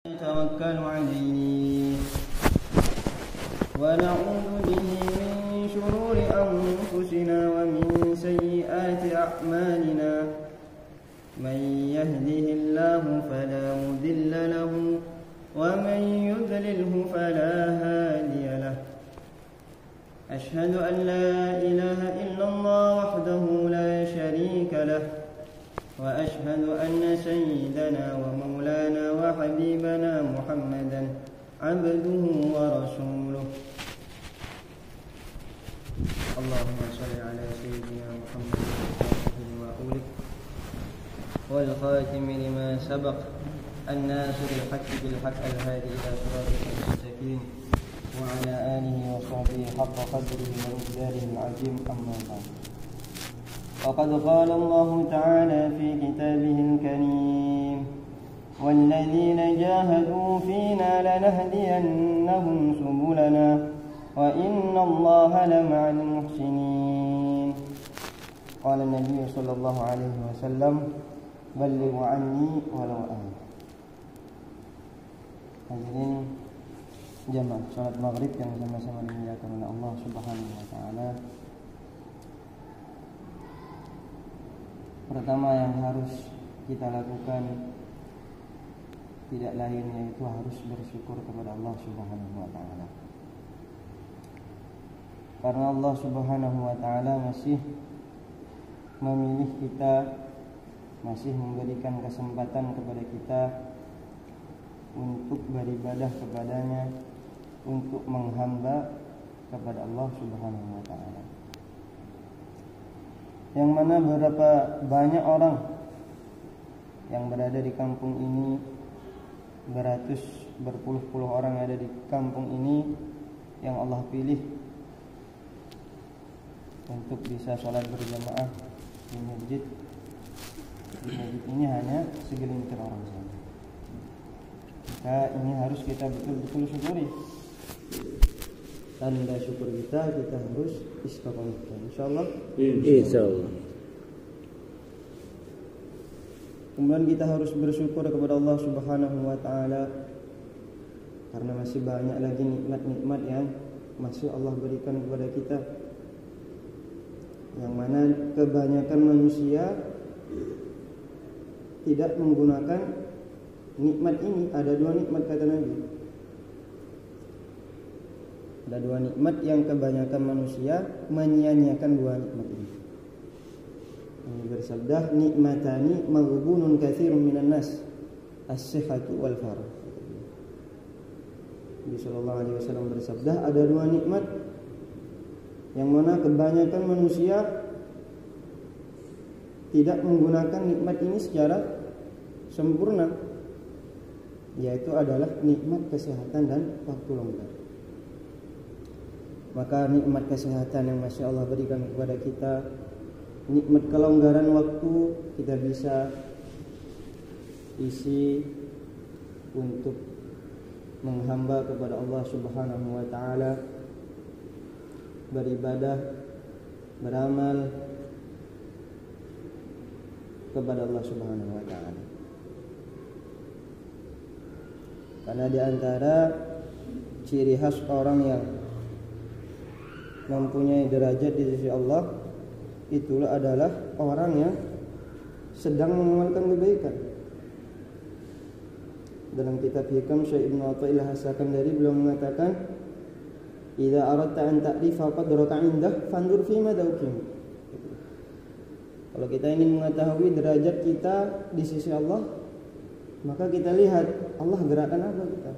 نتوكل عليه ونعوذ به من شرور أنفسنا ومن سيئات أعمالنا من يهده الله فلا مضل له ومن يضلله فلا هادي له أشهد أن لا إله إلا الله وحده لا شريك له وأشهد أن سيدنا ومولانا وحبيبنا محمدا عبده ورسوله اللهم صل على سيدنا محمد وأولك والخاتم لما سبق الناصر الحق بالحق الهادي إلى صراطك المستقيم وعلى آله وصحبه حق قدره ومقداره العظيم أما بعد وقد قال الله تعالى في كتابه الكريم والذين جاهدوا فينا لنهدينهم سبلنا وإن الله لمع المحسنين قال النبي صلى الله عليه وسلم بلغوا عني ولو آية. Hadirin jamaah salat maghrib yang sama-sama dimuliakan oleh Allah Subhanahu wa taala. Pertama yang harus kita lakukan tidak lain yaitu harus bersyukur kepada Allah Subhanahu wa taala. Karena Allah Subhanahu wa taala masih memilih kita, masih memberikan kesempatan kepada kita untuk beribadah kepadanya, untuk menghamba kepada Allah Subhanahu wa taala. Yang mana berapa banyak orang yang berada di kampung ini, berpuluh-puluh orang yang ada di kampung ini yang Allah pilih untuk bisa sholat berjamaah di masjid. Di masjid ini hanya segelintir orang saja. Maka ini harus kita betul-betul syukuri. Tanda syukur kita harus istiqomah. Insyaallah. Insyaallah. Kemudian kita harus bersyukur kepada Allah Subhanahu wa taala karena masih banyak lagi nikmat-nikmat yang masih Allah berikan kepada kita. Yang mana kebanyakan manusia tidak menggunakan nikmat ini. Ada dua nikmat kata Nabi. Ada dua nikmat yang kebanyakan manusia menyia-nyiakan dua nikmat ini. Ini bersabda nikmatani maghbunun katsirun minan nas as-sihhatu wal farah. Nabi sallallahu alaihi wasallam bersabda ada dua nikmat yang mana kebanyakan manusia tidak menggunakan nikmat ini secara sempurna, yaitu adalah nikmat kesehatan dan waktu longgar. Maka nikmat kesehatan yang Masya Allah berikan kepada kita, nikmat kelonggaran waktu kita bisa isi untuk menghamba kepada Allah Subhanahu wa taala, beribadah, beramal kepada Allah Subhanahu wa taala. Karena di antara ciri khas orang yang mempunyai derajat di sisi Allah itulah adalah orang yang sedang mengamalkan kebaikan. Dalam kitab Hikam Syekh Ibnu Athaillah As-Sakandari beliau mengatakan, "Idza aradta an ta'rifa qadraka 'indah fanzur fi ma tawqim." Kalau kita ingin mengetahui derajat kita di sisi Allah, maka kita lihat Allah gerakkan apa kita.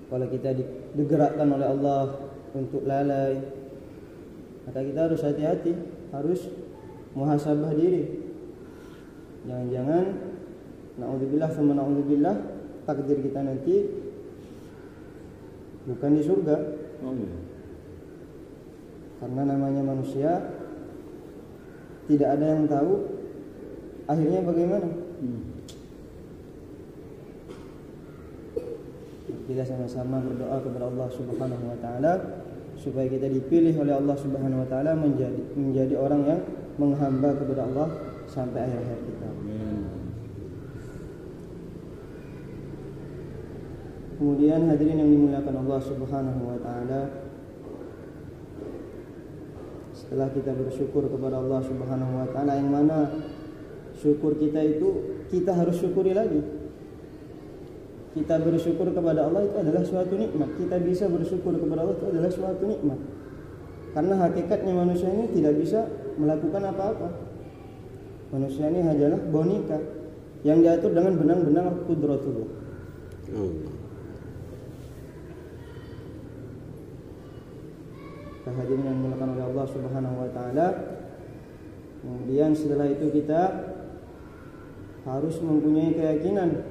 Kalau kita digerakkan oleh Allah untuk lalai, maka kita harus hati-hati, harus muhasabah diri. Jangan-jangan naudzubillah sama naudzubillah takdir kita nanti bukan di surga. Karena namanya manusia tidak ada yang tahu akhirnya bagaimana. Kita sama-sama berdoa kepada Allah Subhanahu wa taala supaya kita dipilih oleh Allah Subhanahu wa taala menjadi orang yang menghamba kepada Allah sampai akhir hayat kita. Kemudian hadirin yang dimuliakan Allah Subhanahu wa taala, setelah kita bersyukur kepada Allah Subhanahu wa taala, yang mana syukur kita itu kita harus syukuri lagi. Kita bersyukur kepada Allah itu adalah suatu nikmat. Kita bisa bersyukur kepada Allah itu adalah suatu nikmat. Karena hakikatnya manusia ini tidak bisa melakukan apa-apa. Manusia ini hanyalah boneka yang diatur dengan benang-benang qudratullah. Hadirin yang dimuliakan oleh Allah Subhanahu wa taala. Kemudian setelah itu kita harus mempunyai keyakinan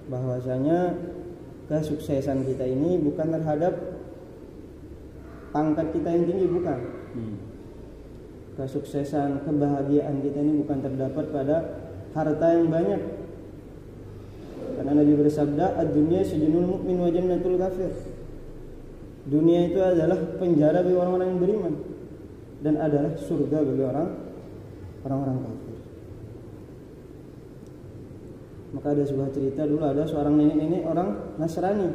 bahwasanya kesuksesan kita ini bukan terhadap pangkat kita yang tinggi, bukan. Kesuksesan, kebahagiaan kita ini bukan terdapat pada harta yang banyak. Karena Nabi bersabda, "Ad-dunya sijnul mu'min wa jannatul kafir." Dunia itu adalah penjara bagi orang-orang yang beriman dan adalah surga bagi orang-orang kafir. Maka ada sebuah cerita, dulu ada seorang nenek-nenek orang Nasrani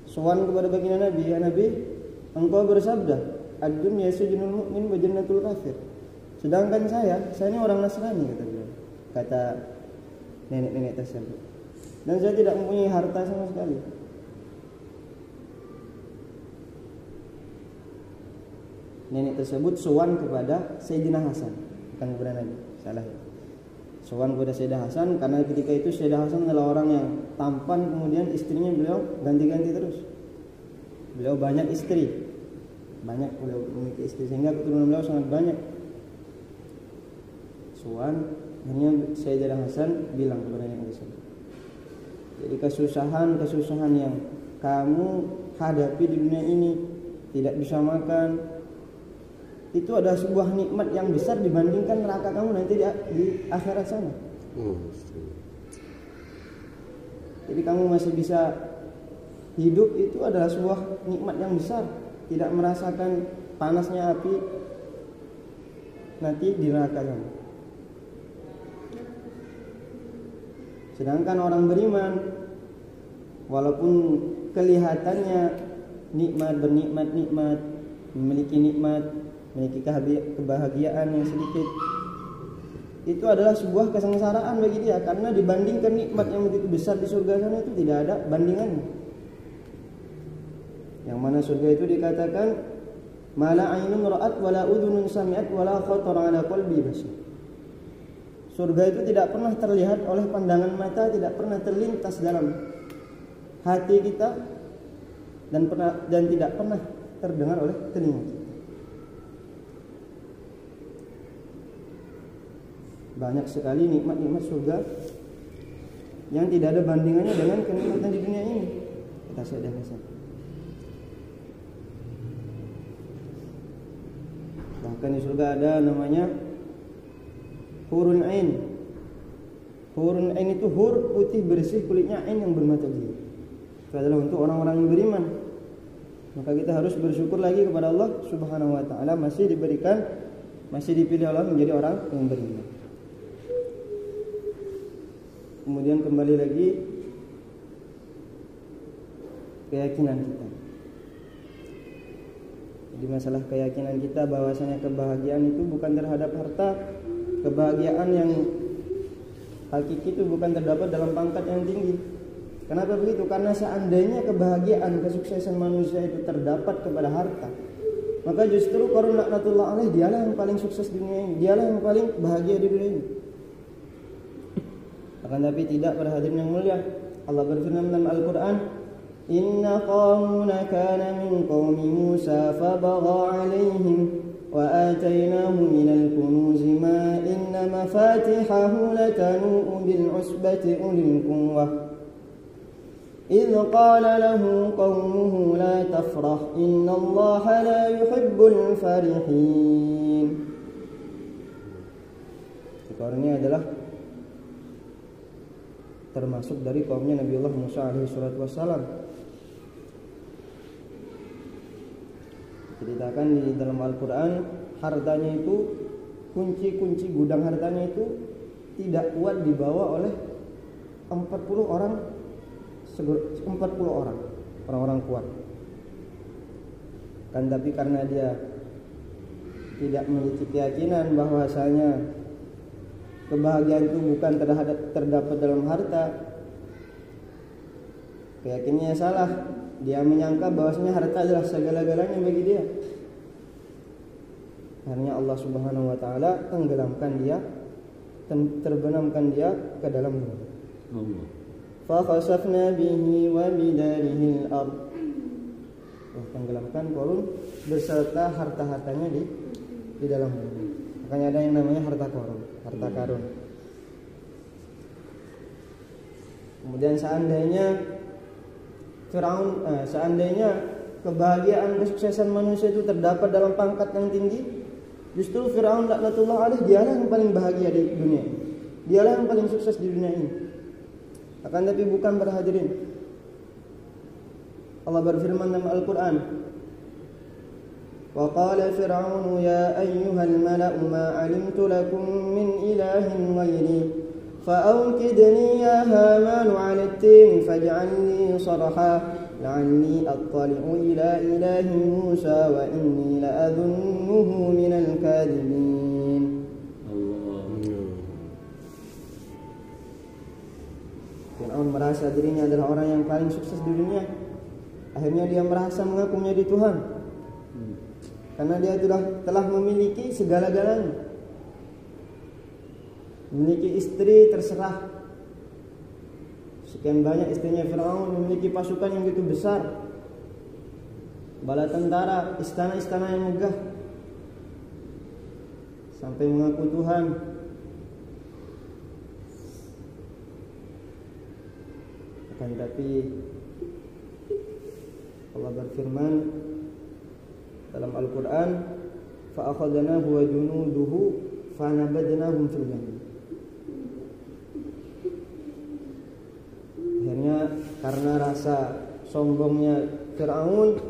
sowan kepada baginda Nabi, "Ya Nabi, engkau bersabda, ad-dunya sijnul mu'min wa jannatul kafir." Sedangkan saya ini orang Nasrani, kata nenek-nenek tersebut. Dan saya tidak mempunyai harta sama sekali. Nenek tersebut sowan kepada Sayyidina Hasan, bukan kepada Nabi, salah ya. Sowan kepada Sayyidina Hasan karena ketika itu Sayyidina Hasan adalah orang yang tampan, kemudian istrinya beliau ganti-ganti terus. Beliau banyak istri, banyak beliau memiliki istri sehingga keturunan beliau sangat banyak. Sowan, akhirnya Sayyidina Hasan bilang kepada nenek tersebut, jadi kesusahan yang kamu hadapi di dunia ini, tidak bisa makan, itu adalah sebuah nikmat yang besar dibandingkan neraka kamu nanti di akhirat sana. Jadi kamu masih bisa hidup, itu adalah sebuah nikmat yang besar. Tidak merasakan panasnya api nanti di neraka sana. Sedangkan orang beriman, walaupun kelihatannya bernikmat, memiliki nikmat, memiliki kebahagiaan yang sedikit, itu adalah sebuah kesengsaraan bagi dia, karena dibandingkan nikmat yang begitu besar di surga sana itu tidak ada bandingannya. Yang mana surga itu dikatakan mala ainun ra'at wala udhunun sami'at wala khatara ala qalbi bashar. Surga itu tidak pernah terlihat oleh pandangan mata, tidak pernah terlintas dalam hati kita, dan tidak pernah terdengar oleh telinga kita. Banyak sekali nikmat-nikmat surga yang tidak ada bandingannya dengan kenikmatan di dunia ini. Kita sadar. Bahkan di surga ada namanya hurun ain. Hurun ain itu hur putih bersih kulitnya, ain yang bermata biru. Itu adalah untuk orang-orang yang beriman. Maka kita harus bersyukur lagi kepada Allah Subhanahu wa taala, masih dipilih Allah menjadi orang yang beriman. Kemudian kembali lagi keyakinan kita. Jadi masalah keyakinan kita bahwasanya kebahagiaan itu bukan terhadap harta, kebahagiaan yang hakiki itu bukan terdapat dalam pangkat yang tinggi. Kenapa begitu? Karena seandainya kebahagiaan, kesuksesan manusia itu terdapat kepada harta, maka justru Qarun laknatullah alaih dialah yang paling sukses di dunia ini, dialah yang paling bahagia di dunia ini. Akan tapi tidak, para hadirin yang mulia, Allah berfirman dalam Al-Quran, Inna Qaruna kana min qawmi Musa fabagha alaihim wa atainahu minal kunuzi ma inna mafatihahu latanu'u bil usbati ulil quwwah إذ قال له قومه لا تفرح إن الله لا يحب الفرحين. Qarun ini adalah termasuk dari kaumnya Nabiullah Musa alaihi salatu wassalam. Diceritakan di dalam Al-Quran, hartanya itu, kunci-kunci gudang hartanya itu tidak kuat dibawa oleh 40 orang 40 orang kuat. Kan tapi karena dia tidak memiliki keyakinan bahwasanya kebahagiaan itu bukan terdapat dalam harta, keyakinannya salah. Dia menyangka bahwasanya harta adalah segala-galanya bagi dia. Akhirnya Allah Subhanahu wa taala tenggelamkan dia, terbenamkan dia ke dalam bumi. Allah. Fa khasafna bihi wa bidarihi al-ard. Tenggelamkan Qarun beserta harta-hartanya di dalam bumi. Makanya ada yang namanya harta Qarun, harta karun. Kemudian seandainya kebahagiaan kesuksesan manusia itu terdapat dalam pangkat yang tinggi, justru Firaun laknatullah alaih dialah yang paling bahagia di dunia ini. Dialah yang paling sukses di dunia ini. Akan tapi bukan para hadirin. Allah berfirman dalam Al-Quran, wa qala fir'aunu ya ayyuhal mala'u ma 'alimtu lakum min ilahin ghairi fa'awkidni ya hamanu 'ala at-tin faj'alni sarha la'alli attali'u ila ilahi Musa wa inni la'adhunnuhu minal kadhibin. Fir'aun merasa dirinya adalah orang yang paling sukses di dunia. Akhirnya dia merasa mengaku menjadi Tuhan. Karena dia telah memiliki segala-galanya. Memiliki istri terserah. Sekian banyak istrinya Firaun, memiliki pasukan yang begitu besar. Bala tentara, istana-istana yang megah. Sampai mengaku Tuhan. Akan tapi Allah berfirman dalam Al-Quran, فَأَخَذْنَاهُ وَجُنُودُهُ فَنَبَذْنَاهُمْ فِي الْيَمِّ. Akhirnya karena rasa sombongnya Fir'aun,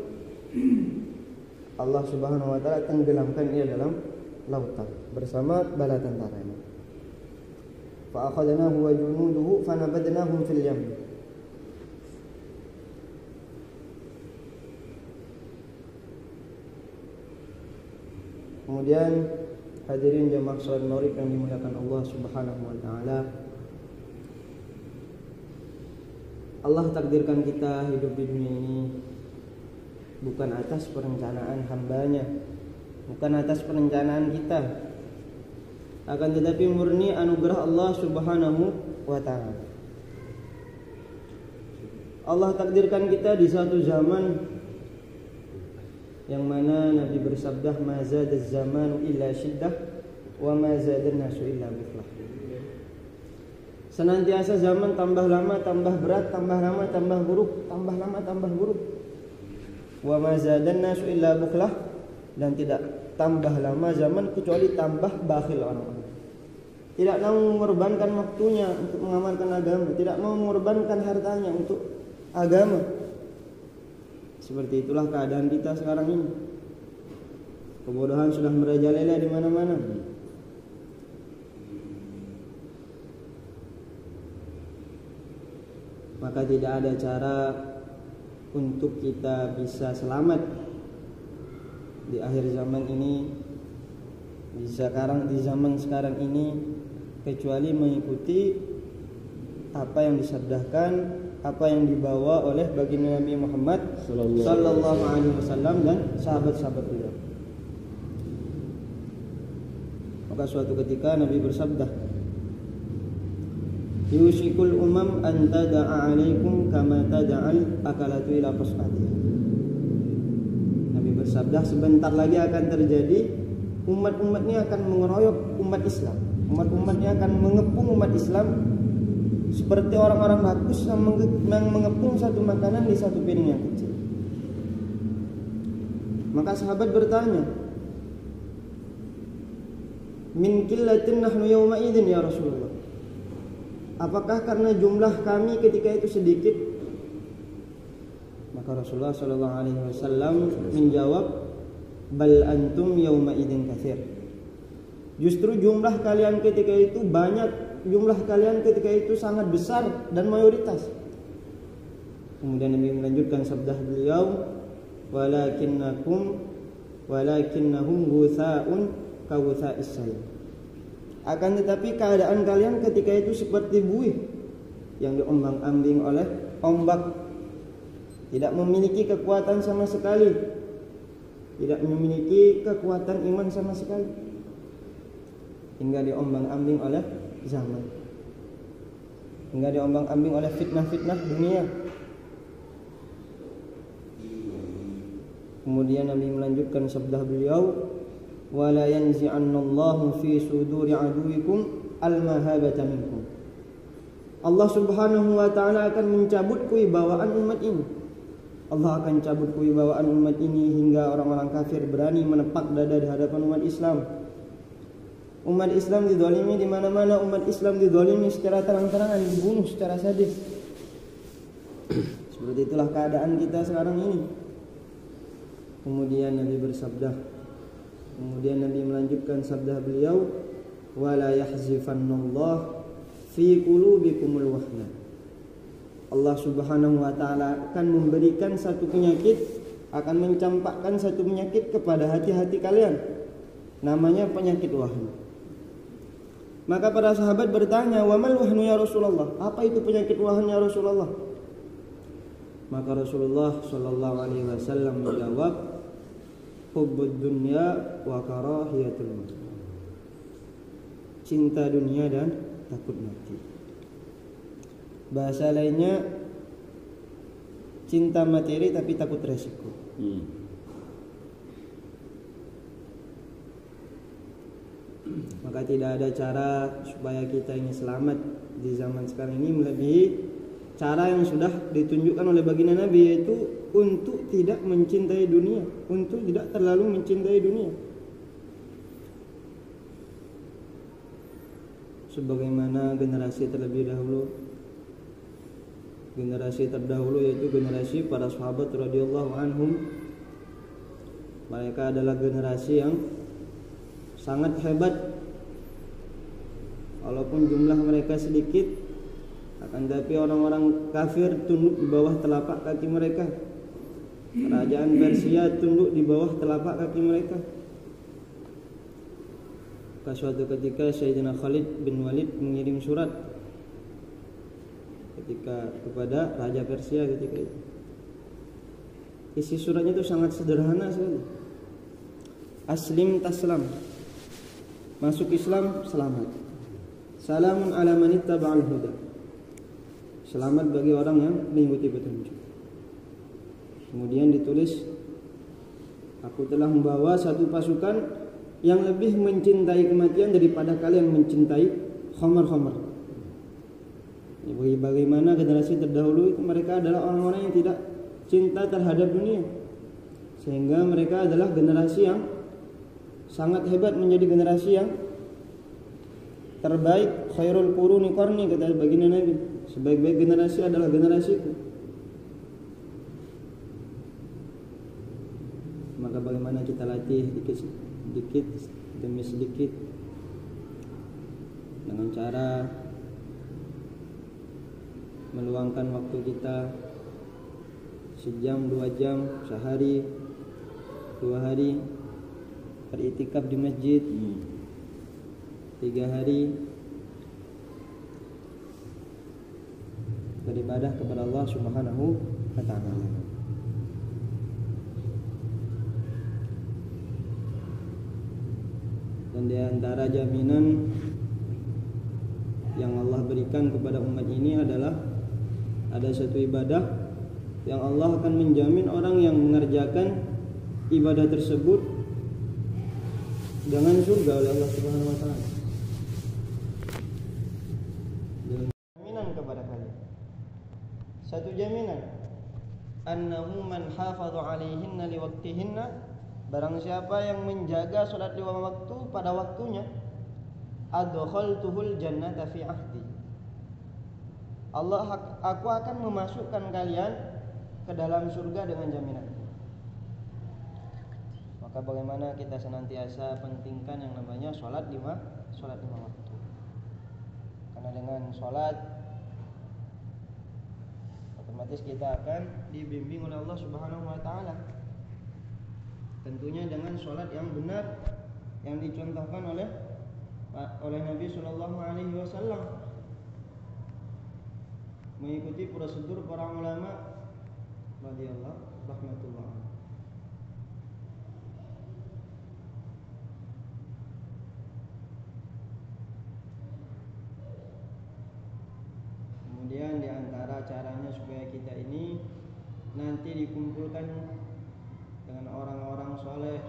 Allah Subhanahu wa taala tenggelamkan ia dalam lautan bersama bala tentaranya. فَأَخَذْنَاهُ وَجُنُودُهُ فَنَبَذْنَاهُمْ فِي الْيَمِّ. Kemudian hadirin jamaah salat Maghrib yang dimuliakan Allah Subhanahu wa taala. Allah takdirkan kita hidup di dunia ini bukan atas perencanaan hambanya, bukan atas perencanaan kita, akan tetapi murni anugerah Allah Subhanahu wa taala. Allah takdirkan kita di satu zaman yang mana Nabi bersabda, ma zadaz zamanu illa syiddah wa ma zadan nasu illa biflah. Senantiasa zaman tambah lama tambah berat, tambah lama tambah buruk, tambah lama tambah buruk. Wa ma zadan nasu illa biflah, dan tidak tambah lama zaman kecuali tambah bakhil orang-orang. Tidak mau mengorbankan waktunya untuk mengamalkan agama, tidak mau mengorbankan hartanya untuk agama. Seperti itulah keadaan kita sekarang ini. Kebodohan sudah merajalela di mana-mana. Maka tidak ada cara untuk kita bisa selamat di akhir zaman ini, di zaman sekarang ini, kecuali mengikuti apa yang disabdakan, apa yang dibawa oleh baginda Nabi Muhammad sallallahu alaihi wasallam dan sahabat-sahabat beliau. Maka suatu ketika Nabi bersabda, yushikul umam an tada'a alaikum kama tada'al akalatu ila qas'atiha. Nabi bersabda, sebentar lagi akan terjadi umat-umat ini akan mengeroyok umat Islam. Umat-umat ini akan mengepung umat Islam seperti orang-orang bagus yang mengepung satu makanan di satu piring yang kecil. Maka sahabat bertanya, min qillatin nahnu yawma idzin ya Rasulullah. Apakah karena jumlah kami ketika itu sedikit? Maka Rasulullah sallallahu alaihi wasallam menjawab, bal antum yawma idzin katsir. Justru jumlah kalian ketika itu banyak, jumlah kalian ketika itu sangat besar dan mayoritas. Kemudian Nabi melanjutkan sabda beliau, walakinnahum ghutha'un ka ghutha'is sayl. Akan tetapi keadaan kalian ketika itu seperti buih yang diombang-ambing oleh ombak, tidak memiliki kekuatan sama sekali, tidak memiliki kekuatan iman sama sekali, hingga diombang-ambing oleh zaman, hingga diombang-ambing oleh fitnah-fitnah dunia. Kemudian Nabi melanjutkan sabda beliau, wala yanzi'annallahu fi suduri aduwikum al-mahabata minkum. Allah Subhanahu wa taala akan mencabut kewibawaan umat ini. Allah akan cabut kewibawaan umat ini hingga orang-orang kafir berani menepak dada di hadapan umat Islam. Umat Islam dizalimi di mana-mana, umat Islam dizalimi secara terang-terangan, dibunuh secara sadis. Seperti itulah keadaan kita sekarang ini. Kemudian Nabi melanjutkan sabda beliau, wala yahzifannallahu fi qulubikumul wahna. Allah Subhanahu wa taala akan memberikan satu penyakit, akan mencampakkan satu penyakit kepada hati-hati kalian. Namanya penyakit wahnu. Maka para sahabat bertanya, "Wa mal wahnu ya Rasulullah?" Apa itu penyakit wahnu ya Rasulullah? Maka Rasulullah sallallahu alaihi wasallam menjawab, hubbud dunya wa karahiyatul maut. Cinta dunia dan takut mati. Bahasa lainnya, cinta materi tapi takut resiko. Maka tidak ada cara supaya kita ini selamat di zaman sekarang ini melebihi cara yang sudah ditunjukkan oleh baginda Nabi, yaitu untuk tidak mencintai dunia, untuk tidak terlalu mencintai dunia. Sebagaimana generasi terlebih dahulu, generasi terdahulu yaitu generasi para sahabat radhiyallahu anhum. Mereka adalah generasi yang sangat hebat. Walaupun jumlah mereka sedikit, akan tetapi orang-orang kafir tunduk di bawah telapak kaki mereka. Kerajaan Persia tunduk di bawah telapak kaki mereka. Pada suatu ketika Sayyidina Khalid bin Walid mengirim surat kepada Raja Persia ketika itu. Isi suratnya itu sangat sederhana sekali. Aslim taslam. Masuk Islam selamat. Salamun ala man ittaba'al huda. Selamat bagi orang yang mengikuti petunjuk. Kemudian ditulis, aku telah membawa satu pasukan yang lebih mencintai kematian daripada kalian mencintai khamar-khamar. Bagaimana generasi terdahulu itu, mereka adalah orang-orang yang tidak cinta terhadap dunia, sehingga mereka adalah generasi yang sangat hebat, menjadi generasi yang terbaik. Khairul quruni qarni, kata baginda Nabi, sebaik-baik generasi adalah generasiku. Maka bagaimana kita latih sedikit demi sedikit dengan cara meluangkan waktu kita sejam, 2 jam, sehari, 2 hari beriktikaf di masjid, 3 hari beribadah kepada Allah Subhanahu wa ta'ala. Dan di antara jaminan yang Allah berikan kepada umat ini adalah ada satu ibadah yang Allah akan menjamin orang yang mengerjakan ibadah tersebut dengan surga oleh Allah Subhanahu wa taala. Jaminan kepada kalian. Satu jaminan, annahu man hafadha 'alaihinna liwaqtihinna, barang siapa yang menjaga salat 5 waktu pada waktunya, adkhaltuhul jannata fi ahdi. Aku akan memasukkan kalian ke dalam surga dengan jaminanku. Maka bagaimana kita senantiasa pentingkan yang namanya salat 5 waktu. Karena dengan salat otomatis kita akan dibimbing oleh Allah Subhanahu wa taala. Tentunya dengan sholat yang benar yang dicontohkan oleh Nabi Shallallahu alaihi wasallam, mengikuti prosedur para ulama radhiyallahu rahmatullah. Kemudian diantara caranya supaya kita ini nanti dikumpulkan dengan orang-orang soleh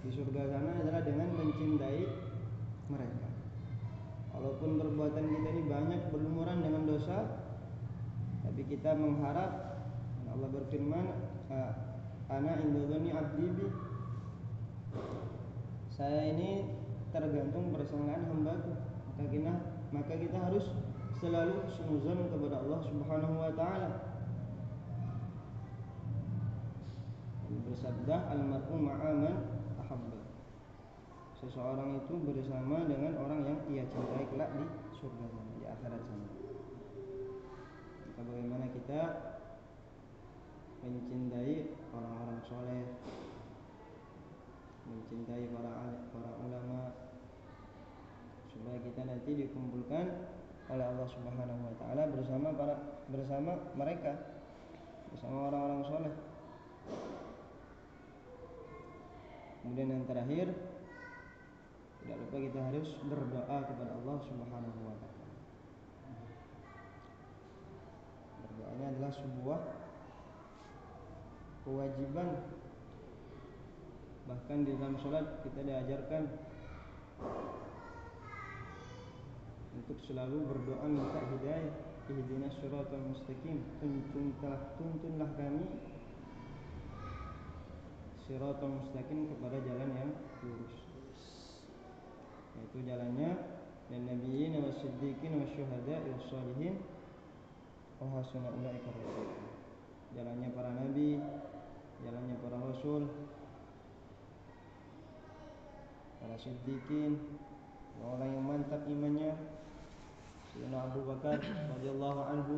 di surga sana adalah dengan mencintai mereka. Walaupun perbuatan kita ini banyak berlumuran dengan dosa, tapi kita mengharap, Allah berfirman, ana inda dzanni abdi bi, saya ini tergantung persangkaan hambaku. Maka kita harus selalu sunuzon kepada Allah Subhanahu wa taala. Bersabda, al-mar'u ma'a man ahabba. Seseorang itu bersama dengan orang yang ia cintai kelak di surga, di akhirat sana. Maka bagaimana kita mencintai orang-orang soleh, mencintai para ulama, supaya kita nanti dikumpulkan oleh Allah Subhanahu wa taala bersama mereka, bersama orang-orang soleh. Kemudian yang terakhir, tidak lupa kita harus berdoa kepada Allah Subhanahu wa taala. Berdoanya adalah sebuah kewajiban. Bahkan di dalam sholat kita diajarkan untuk selalu berdoa minta hidayah. Ihdinas siratal mustaqim, tuntunlah kami siratal mustaqim, kepada jalan yang lurus, yaitu jalannya dan nabiyyin wasiddiqin wasyuhada wassalihin wa hasuna ulaika rafiqa. Jalannya para nabi, jalannya para rasul, para siddiqin, orang yang mantap imannya, Sayyidina Abu Bakar radhiyallahu anhu.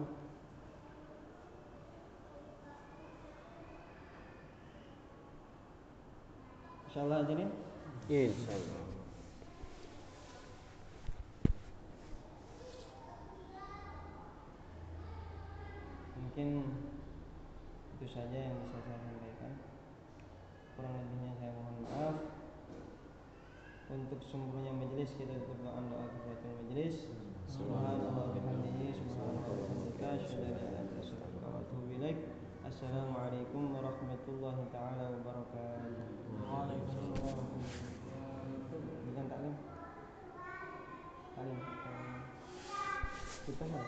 Insyaallah aja nih. Insyaallah. Mungkin itu saja yang bisa saya sampaikan. Kurang lebihnya saya mohon maaf. Untuk sempurna majelis kita tutup dengan doa kafaratul majelis. Subhanallah bihamdihi, subhanallah wa bihamdika, asyhadu an la ilaha illa anta, astaghfiruka wa atubu ilaik. Assalamualaikum warahmatullahi taala wabarakatuh. Waalaikumsalam. Bukan taklim. Taklim. Kita kan.